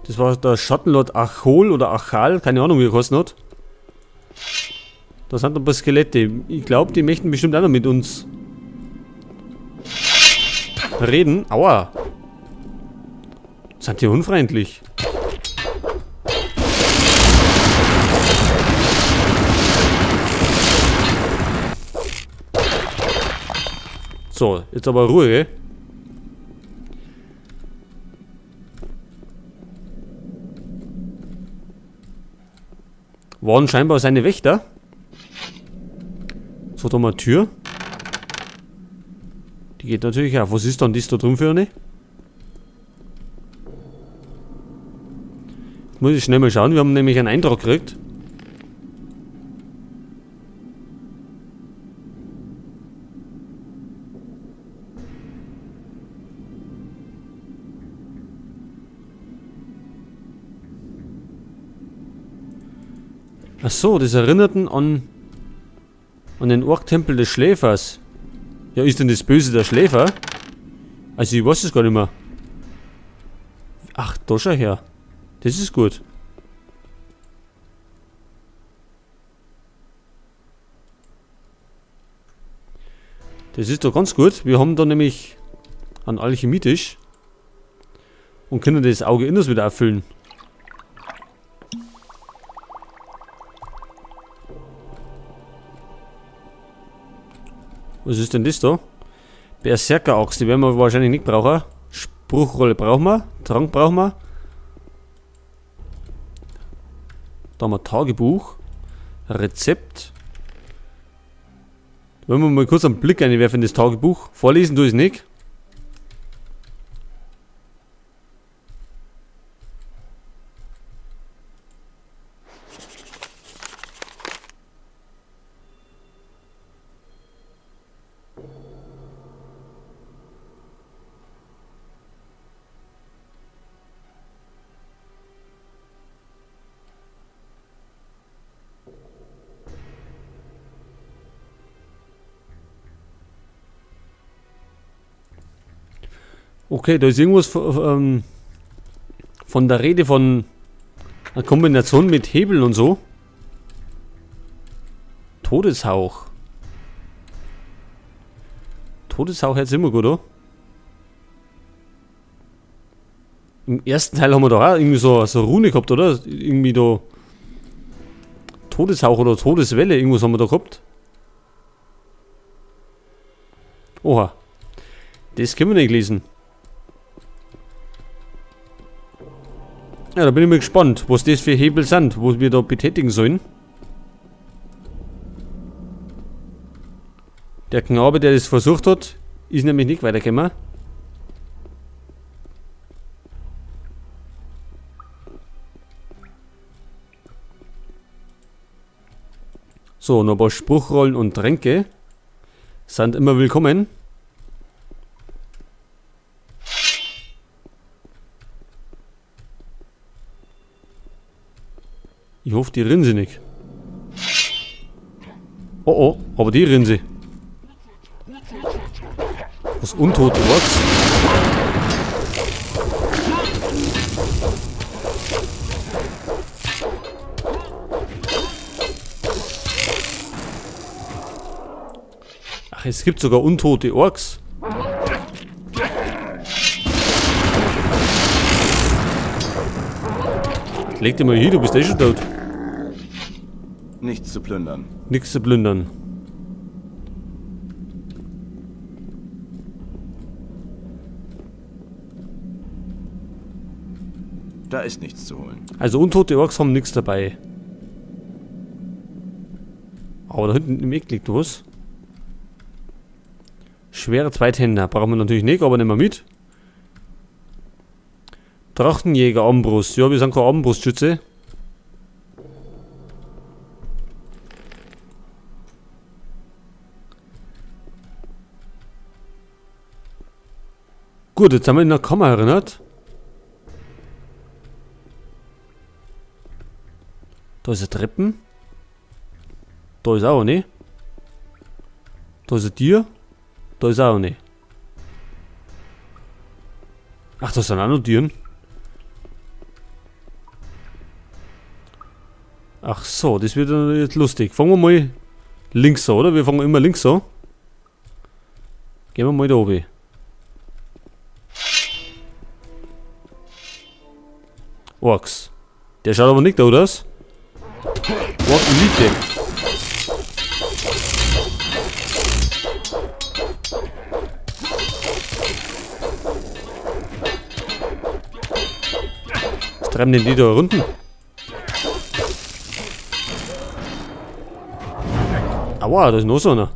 Das war der Schattenlord Achol oder Achal, keine Ahnung wie er geheißen hat. Da sind ein paar Skelette. Ich glaube, die möchten bestimmt auch noch mit uns reden. Aua. Sind die unfreundlich? So, jetzt aber Ruhe. Waren scheinbar seine Wächter. So, da mal eine Tür. Die geht natürlich auf. Was ist dann das da drin für eine? Jetzt muss ich schnell mal schauen. Wir haben nämlich einen Eintrag gekriegt. Ach so, das erinnerten an den Orktempel des Schläfers. Ja, ist denn das Böse der Schläfer? Also ich weiß es gar nicht mehr. Ach, da schau her. Das ist gut. Das ist doch ganz gut. Wir haben da nämlich einen Alchemietisch und können das Auge Inners wieder auffüllen. Was ist denn das da? Berserker-Axt, die werden wir wahrscheinlich nicht brauchen. Spruchrolle brauchen wir. Trank brauchen wir. Da haben wir Tagebuch. Rezept. Wenn wir mal kurz einen Blick einwerfen in das Tagebuch. Vorlesen tue ich es nicht. Okay, da ist irgendwas von der Rede von einer Kombination mit Hebeln und so. Todeshauch. Todeshauch hört sich immer gut an. Im ersten Teil haben wir da auch irgendwie so eine Rune gehabt, oder? Irgendwie da Todeshauch oder Todeswelle, irgendwas haben wir da gehabt. Oha. Das können wir nicht lesen. Ja, da bin ich mal gespannt, was das für Hebel sind, wo wir da betätigen sollen. Der Knabe, der das versucht hat, ist nämlich nicht weitergekommen. So, noch ein paar Spruchrollen und Tränke sind immer willkommen. Ich hoffe, die rinse nicht. Oh oh, aber die rinse. Was untote Orks? Ach, es gibt sogar untote Orks. Leg dir mal hier, du bist eh schon tot. Nichts zu plündern. Nichts zu plündern. Da ist nichts zu holen. Also untote Orks haben nichts dabei. Aber da hinten im Eck liegt was. Schwere Zweithänder brauchen wir natürlich nicht, aber nehmen wir mit. Drachenjäger Armbrust. Ja, wir sind keine Armbrustschütze. Gut, jetzt sind wir in der Kammer erinnert. Da ist ein Treppen. Da ist auch eine. Da ist ein Tier. Da ist auch eine. Ach, da sind auch noch Tieren. Ach so, das wird dann jetzt lustig. Fangen wir mal links an, oder? Wir fangen immer links an. Gehen wir mal da oben. Orks. Der schaut aber nicht gut aus. Ork Elite. Was treiben denn die da unten? Aua, da ist noch so einer.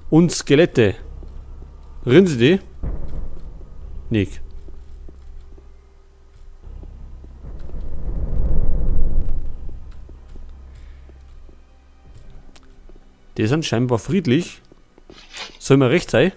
Und Skelette. Rennen sie die? Nicht. Die sind scheinbar friedlich. Soll mir recht sein?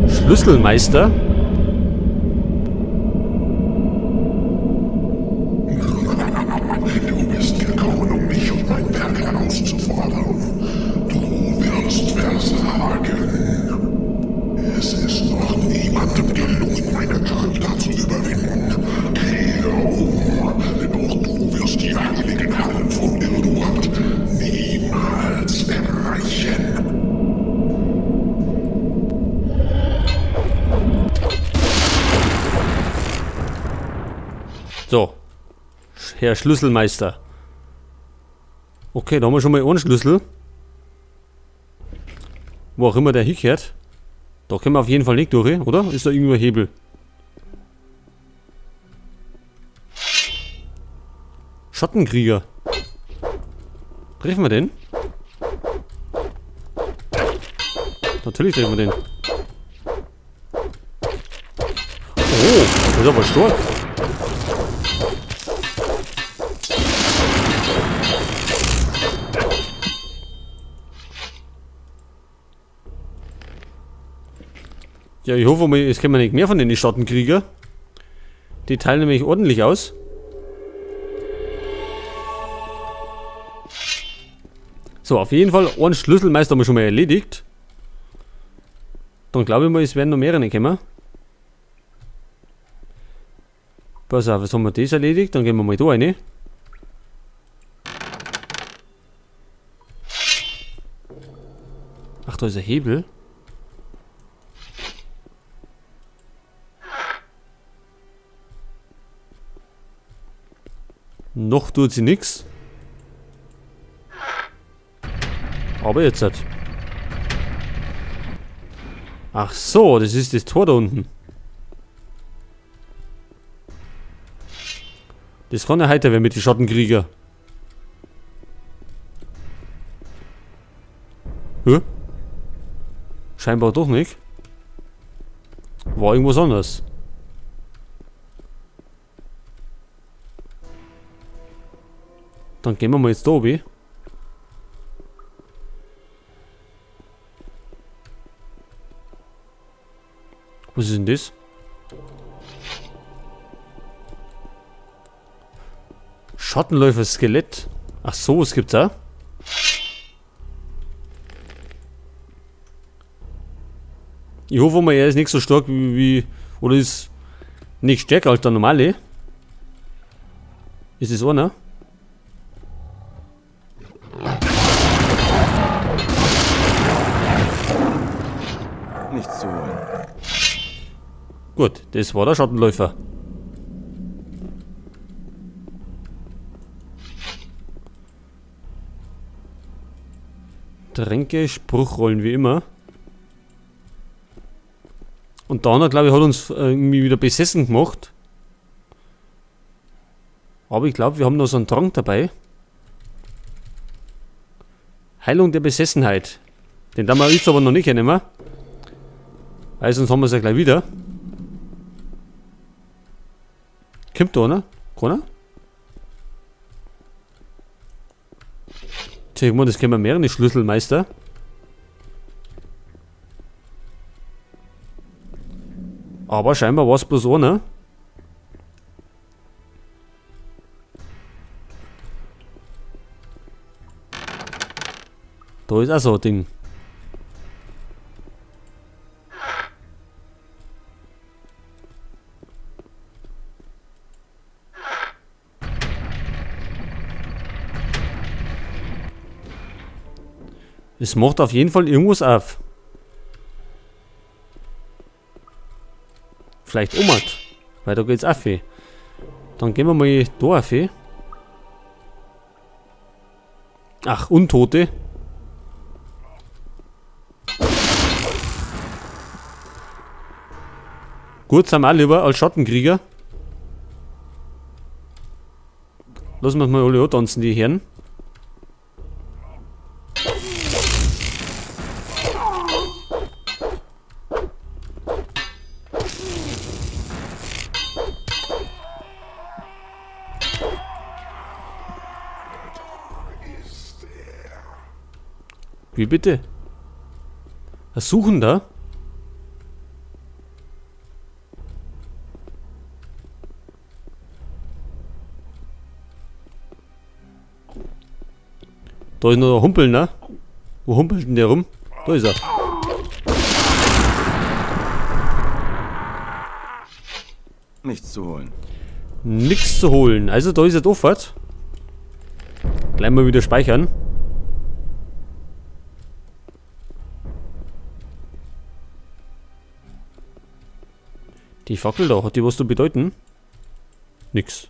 Schlüsselmeister? Du bist gekommen, um mich und mein Werk herauszufordern. Du wirst versagen. Es ist noch niemandem gelungen, meine Charakter zu überwinden. Kehre um, denn auch du wirst die heiligen Hallen von Iluat niemals erreichen. So. Herr Schlüsselmeister. Okay, da haben wir schon mal einen Schlüssel. Wo auch immer der hinkehrt. Da können wir auf jeden Fall nicht durch, oder? Ist da irgendwo ein Hebel? Schattenkrieger. Treffen wir den? Natürlich treffen wir den. Oh, das ist aber stark. Ja, ich hoffe mal, jetzt kennen wir nicht mehr von den Schattenkrieger. Die teilen nämlich ordentlich aus. So, auf jeden Fall, einen Schlüsselmeister haben wir schon mal erledigt. Dann glaube ich mal, es werden noch mehrere kommen. Pass auf, jetzt haben wir das erledigt, dann gehen wir mal da rein. Ach, da ist ein Hebel. Noch tut sie nichts. Aber jetzt hat. Ach so, das ist das Tor da unten. Das kann ja heiter werden mit den Schattenkrieger. Hä? Scheinbar doch nicht. War irgendwas anderes. Dann gehen wir mal jetzt da oben. Was ist denn das? Schattenläufer Skelett. Ach so, es gibt's auch. Ich hoffe mal, er ist nicht so stark wie oder ist nicht stärker als der normale. Ist es einer? Nichts zu holen. Gut, das war der Schattenläufer. Tränke, Spruchrollen wie immer. Und Dana, glaube ich, hat uns irgendwie wieder besessen gemacht. Aber ich glaube, wir haben noch so einen Trank dabei. Heilung der Besessenheit. Den da wir jetzt aber noch nicht nehmen. Weil sonst haben wir es ja gleich wieder. Kommt da einer? Keiner? Tja, ich meine, das können wir mehrere Schlüsselmeister. Aber scheinbar war es bloß einer. Da ist auch so ein Ding. Es macht auf jeden Fall irgendwas auf. Vielleicht Omat. Weil da geht's auf. Dann gehen wir mal da auf. Ach, Untote. Gut, sind wir auch lieber als Schattenkrieger. Lassen wir mal alle antanzen, die Herren. Wie bitte? Ein Suchender? Da ist noch der Humpel, ne? Wo humpelt denn der rum? Da ist er. Nichts zu holen. Nichts zu holen. Also da ist er doof. Gleich mal wieder speichern. Die Fackel da, hat die was zu bedeuten? Nix.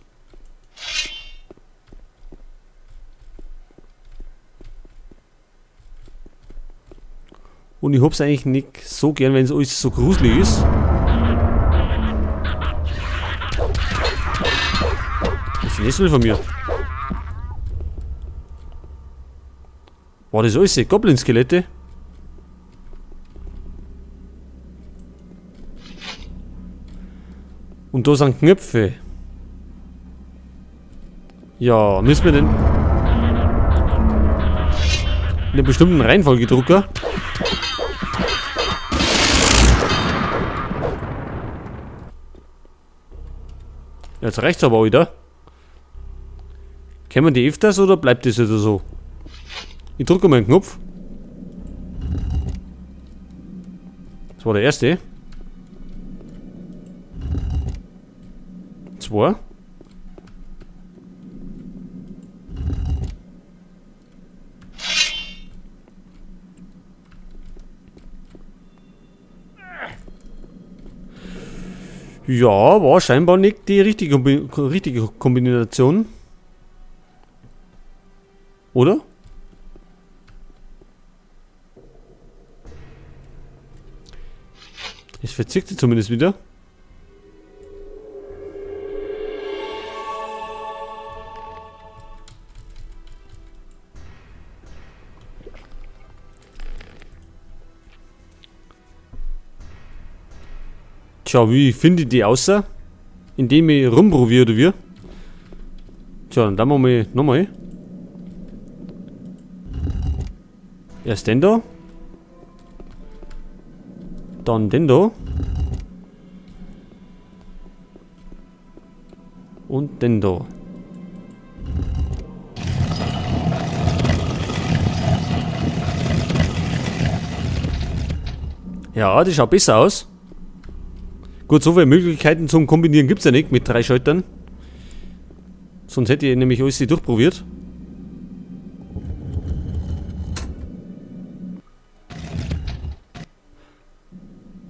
Und ich hab's eigentlich nicht so gern, wenn es alles so gruselig ist. Was ist das denn von mir? War das alles Goblin-Skelette? Und da sind Knöpfe. Ja, müssen wir denn in einer bestimmten Reihenfolge drucken? Jetzt reicht's aber wieder. Kennen wir die öfters oder bleibt das wieder so? Ich drücke mal einen Knopf. Das war der erste. 2. Ja, war scheinbar nicht die richtige Kombination. Oder? Es verzickt sie zumindest wieder. Tja, wie finde ich die außer? Indem ich rumprobiere oder wie? Tja, dann machen wir nochmal. Erst den da. Dann den da. Und den da. Ja, das schaut besser aus. Gut, so viele Möglichkeiten zum Kombinieren gibt es ja nicht mit 3 Schaltern. Sonst hätte ich nämlich alles durchprobiert.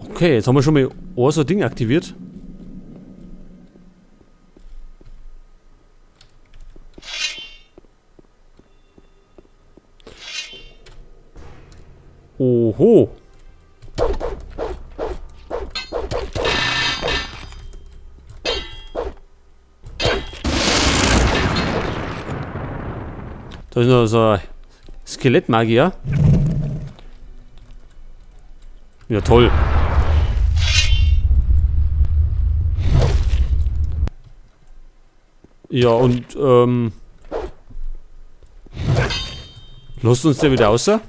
Okay, jetzt haben wir schon mal so ein Ding aktiviert. Oho. Da ist noch so ein Skelettmagier. Ja, toll. Ja, und, lasst uns der wieder außer.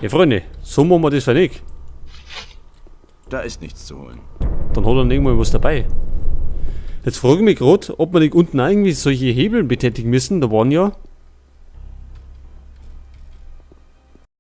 Ja, Freunde, so machen wir das für nicht. Da ist nichts zu holen. Dann hat er irgendwann was dabei. Jetzt frage ich mich gerade, ob wir nicht unten auch irgendwie solche Hebel betätigen müssen. Da waren ja